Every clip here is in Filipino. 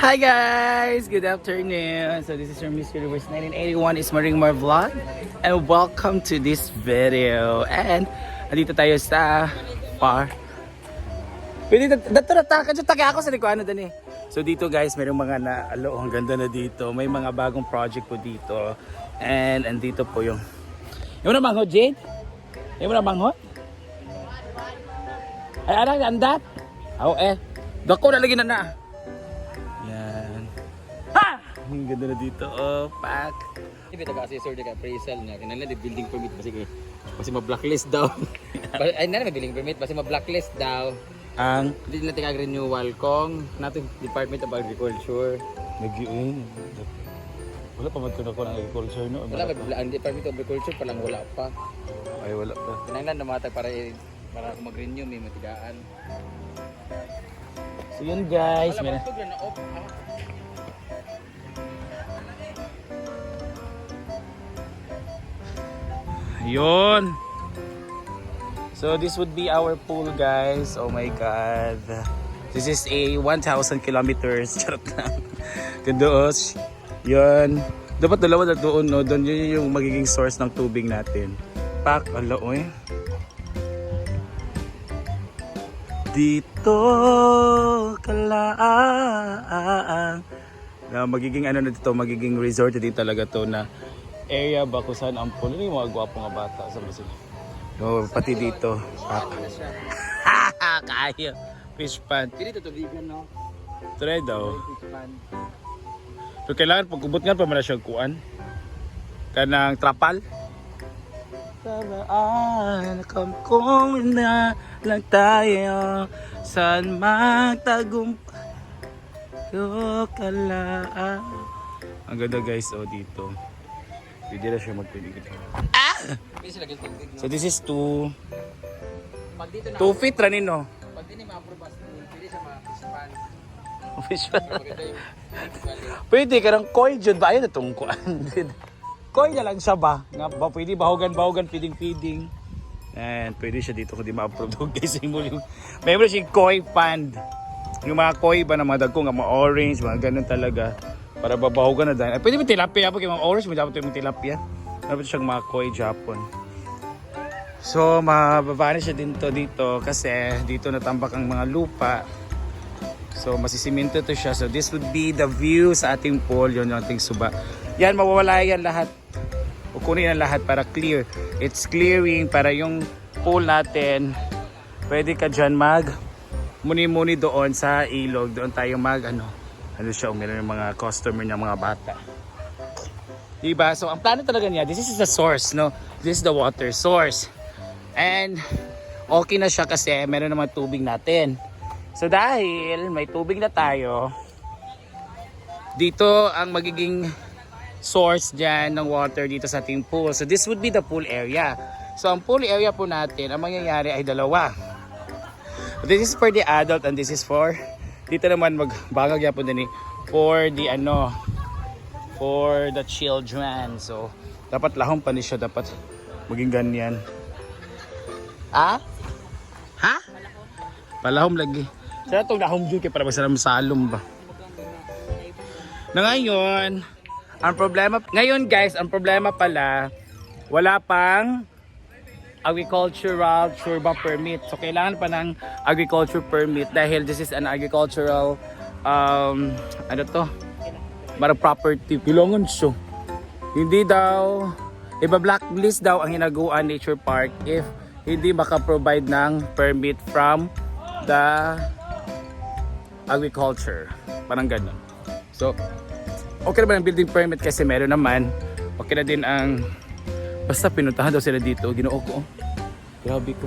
Hi guys! Good afternoon! So this is your Miss Universe 1981 is Maringmar Vlog and welcome to this video. And andito tayo sa par. Pwede dato na taka ako sa likuan na So dito guys, mayroong mga ang ganda na dito. May mga bagong project po dito. And andito po yung na manghod, Jade? Yung na manghod? Ay, andat? Dako na lagi na. Yan. Ha! Ang ganda na dito. Oh, pak. Hindi taga assessor ka appraisal niya. Kinala di building permit kasi ma-blacklist daw. Ay na building permit kasi ma-blacklist daw. Ang Hindi na taga renewal kong natin Department of Agriculture. wala pa man ko ng agriculture no. Wala ba ang Department of Agriculture palang wala pa. Ay wala pa. Kinahanglan namatag para mag-renew may matigaan. So yun guys, Wala meron. pa na off. Yun. So this would be our pool guys. Oh my god. This is a 1,000 kilometers. Charot lang. Gandoos. Yun. Dapat dalawa na doon, no? Doon yun yung magiging source ng tubig natin. Pak, ala, oy. Dito kalaang na magiging ano na dito, magiging resort din talaga to na area ba kung saan ang pool. Ano yung mga gwapo nga bata sa Brazil? No, pati dito. Pak. Kaya. Fish pond. Dili to tubigan no. Try daw. Fish pond. So kailangan pagkubot nga pa man na siyang kuan. Kanang trapal. Sabaan kung na lang tayo saan magtagumpay kalaan. Ang ganda guys dito. Pwede na siya magpinigit. So this is 2 Pag dito na 2 feet ranin no. pag di ni ma-approve as pwede sa mga fish pond. Fish pond. Maganda yung Pwede karang koi jud ba ayo natong kuan. Koi na lang siya ba? Nga ba pwede bahogan feeding. And pwede siya dito kung di ma-approve guys. May mo siyang koi pond. Yung mga koi ba na mga dagko nga mga orange, mga ganun talaga. Para babahogan na dahil. Pwede mo tilapia po kay mga orange, mo dapat yung tilapia. Dapat siyang mga koi Japon. So mababaan siya dito kasi dito natambak ang mga lupa. So masisiminto to siya. So this would be the view sa ating pool. Yun yung ating suba. Yan, mawawala yan lahat. Kukunin na lahat para clear. It's clearing para yung pool natin. Pwede ka dyan muni-muni doon sa ilog. Doon tayo ano siya, meron yung mga customer niya, mga bata. Diba? So ang plano talaga niya, this is the source, no? This is the water source. And okay na siya kasi meron naman tubig natin. So dahil may tubig na tayo, dito ang magiging source dyan ng water dito sa ating pool. So this would be the pool area. So ang pool area po natin, ang mangyayari ay dalawa. This is for the adult and this is for, dito naman magbagag yan po din for the for the children. So dapat lahong pa ni siya, dapat maging ganyan. Ha? Palahom lagi. Sana itong lahom dyan kaya para magsalam-salom ba? Na ngayon, ang problema pala, wala pang agricultural churba permit. So kailangan pa ng agriculture permit dahil this is an agricultural marang property. Kailangan siya. Hindi daw, iba-blacklist daw ang Hinaguan Nature Park if hindi maka-provide ng permit from the agriculture. Parang ganun. So, okay na ba ng building permit kasi meron naman. Okay na din ang basta pinuntahan daw sila dito. Ginoo ko. Grabe ko.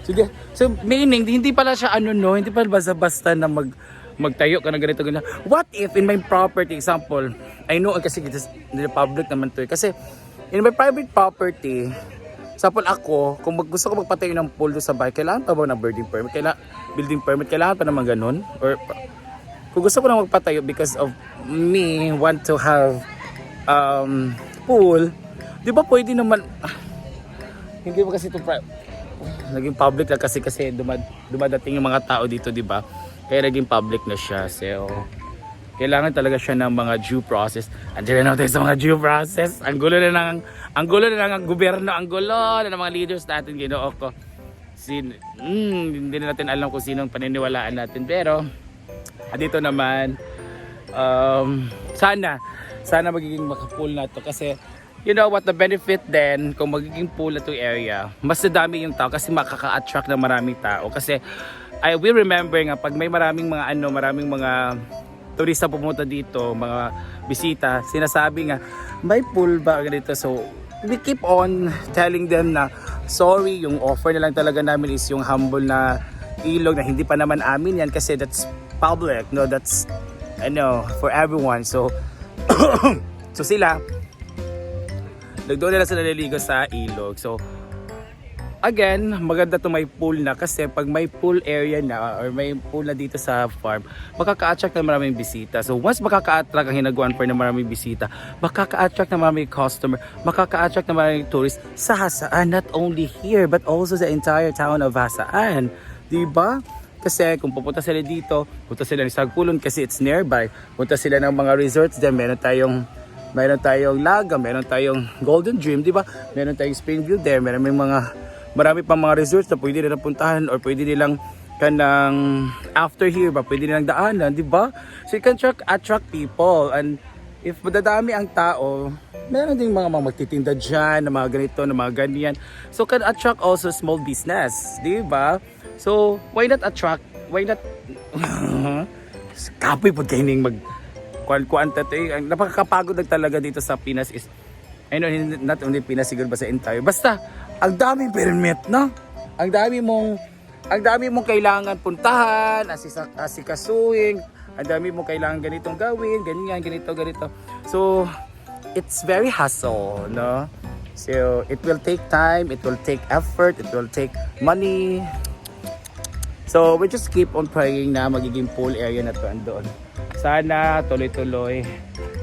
Sige. So meaning hindi pala siya hindi pala basta-basta na magtayo ka na ganito ganyan. What if in my property example, I know kasi public naman to kasi in my private property, example ako, kung gusto ko magpatayo ng pool sa bahay, kailangan pa ba ng building permit? Kailangan pa naman ganun? Or kung gusto ko lang magpatayo because of me want to have pool, di ba pwede naman, hindi ba kasi ito naging public lang kasi dumadating yung mga tao dito, di ba? Kaya naging public na siya. So kailangan talaga siya ng mga due process. Andiyan na natin sa mga due process. Ang gulo na ng gobyerno, ang gulo na ng mga leaders natin, Ginoo ko. Hindi na natin alam kung sinong paniniwalaan natin. Pero, dito naman, sana magiging makapool na to kasi you know what the benefit then kung magiging pool na to area, mas nadami yung tao kasi makaka-attract ng maraming tao kasi I will remember nga pag may maraming mga turista pumunta dito, mga bisita, sinasabi nga may pool ba ganito, so we keep on telling them na sorry, yung offer na lang talaga namin is yung humble na ilog na hindi pa naman amin yan kasi that's public, no, that's for everyone. So so sila doon nila sila naliligo sa ilog. So again, maganda to may pool na kasi pag may pool area na or may pool na dito sa farm, makaka-attract ng maraming bisita. So once makaka-attract ang Hinaguan Farm ng maraming bisita, makaka-attract ng maraming customer, makaka-attract ng maraming tourists sa Hasaan, not only here but also sa entire town of Hasaan. Diba? Kasi kung pupunta sila dito, punta sila ng Sagpulon kasi it's nearby. Punta sila ng mga resorts dyan, meron tayong Laga, meron tayong Golden Dream, di ba? Meron tayong Springview there, marami pang mga resorts na pwede nilang puntahan or pwede nilang kanang after here ba, pwede nilang daanan, di ba? So you can attract people, and if madadami ang tao, meron ding mga magtitinda dyan, na mga ganito, na mga ganyan. So can attract also small business, di ba? So why not kapoy po kaining kuan ang napakakapagod talaga dito sa Pinas is I know not only Pinas, siguro ba sa entire, basta ang daming permit, no? Ang dami mong kailangan puntahan, asikasuhin, ang dami mong kailangan ganitong gawin, ganito. So it's very hassle, no? So it will take time, it will take effort, it will take money. So we just keep on praying na magiging pool area na to andoon. Sana tuloy-tuloy.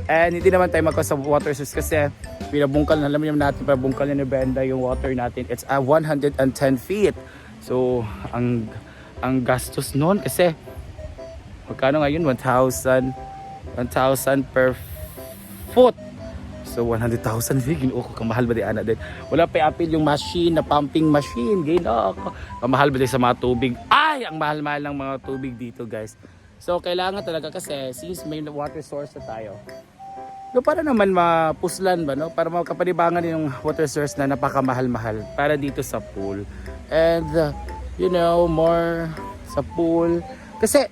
And hindi naman tayo magkasa water source kasi pinabungkal na, alam naman natin, pinabungkal na ni Brenda yung water natin. It's 110 feet. So ang gastos noon kasi magkano ngayon? 1,000 per foot. So 100,000 feet. Oh, kamahal ba di ana din? Wala pa i-appeal yung machine na pumping machine. Gino. Kamahal ba di sa mga tubig? Ay, ang mahal-mahal ng mga tubig dito, guys. So, kailangan talaga kasi since may water source na tayo, no, para naman mapuslan ba, no? Para makapanibangan yung water source na napakamahal-mahal para dito sa pool. And, more sa pool. Kasi,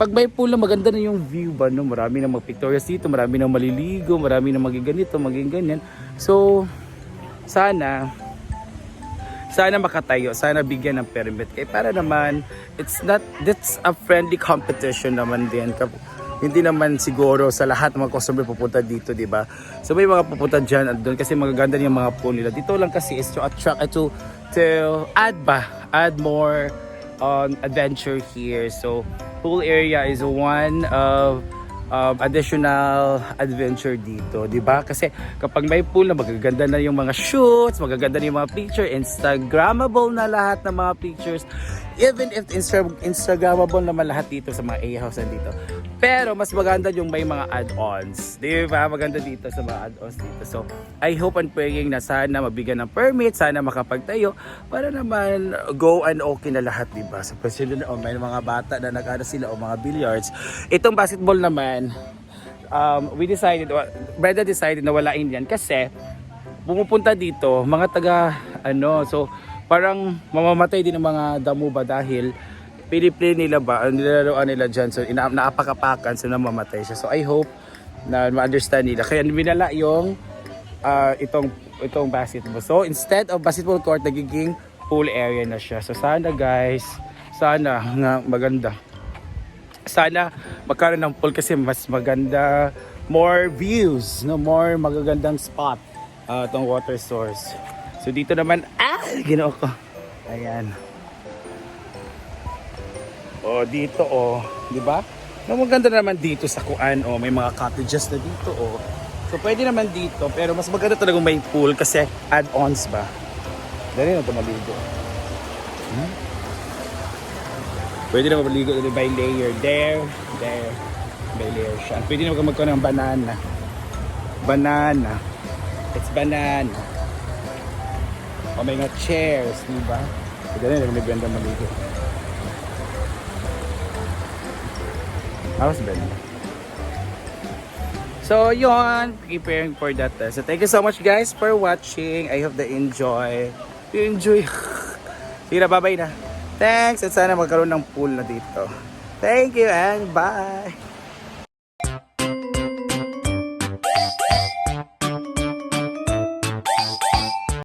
pag may pool na maganda na yung view ba, no? Marami na mag-pictorials dito, marami na maliligo, marami na maging ganito, maging ganyan. So, sana makatayo, sana bigyan ng permit kaya para naman that's a friendly competition naman din. Hindi naman siguro sa lahat ng mga customer pupunta dito, di ba? So may mga pupunta dyan at doon kasi magaganda yung mga pool nila. Dito lang kasi is to attract, to add more adventure here. So pool area is one of additional adventure dito, di ba? Kasi kapag may pool na magaganda na yung mga shoots, magaganda na yung mga picture, Instagrammable na lahat ng mga pictures. Even if Instagrammable naman lahat dito sa mga A-house dito. Pero mas maganda yung may mga add-ons, di ba? Maganda dito sa mga add-ons dito. So I hope and praying na sana mabigyan ng permit, sana makapagtayo para naman go and okay na lahat, di ba? Sa president may mga bata na nag-ano sila o mga billiards. Itong basketball naman, Brenda decided na walain yan kasi pumupunta dito mga taga so parang mamamatay din ng mga damo ba dahil piniplay nila ba, nilalaroan nila dyan, so naapakapakan, so namamatay siya. So I hope na ma-understand nila. Kaya binala yung itong basketball. So instead of basketball court, nagiging pool area na siya. So sana guys, sana nga maganda. Sana magkaroon ng pool kasi mas maganda, more views, no, more magagandang spot itong water source. So dito naman, Ginoo ko. Ayan. Dito di ba? No, maganda naman dito sa kuan, may mga cottages na dito, So pwede naman dito, pero mas maganda talaga may pool kasi add-ons ba. Dali na ito maligo. Pwede na maligo by layer. There. Bel Air siya. Pwede naman magkaroon ng banana. Banana. It's banana. O may mga chairs, di ba? Ito na yung benda maligo. How's Ben? So, yun. Preparing for that. So, thank you so much guys for watching. I hope that you enjoy. Sige na, bye-bye na. Thanks. At sana magkaroon ng pool na dito. Thank you and bye.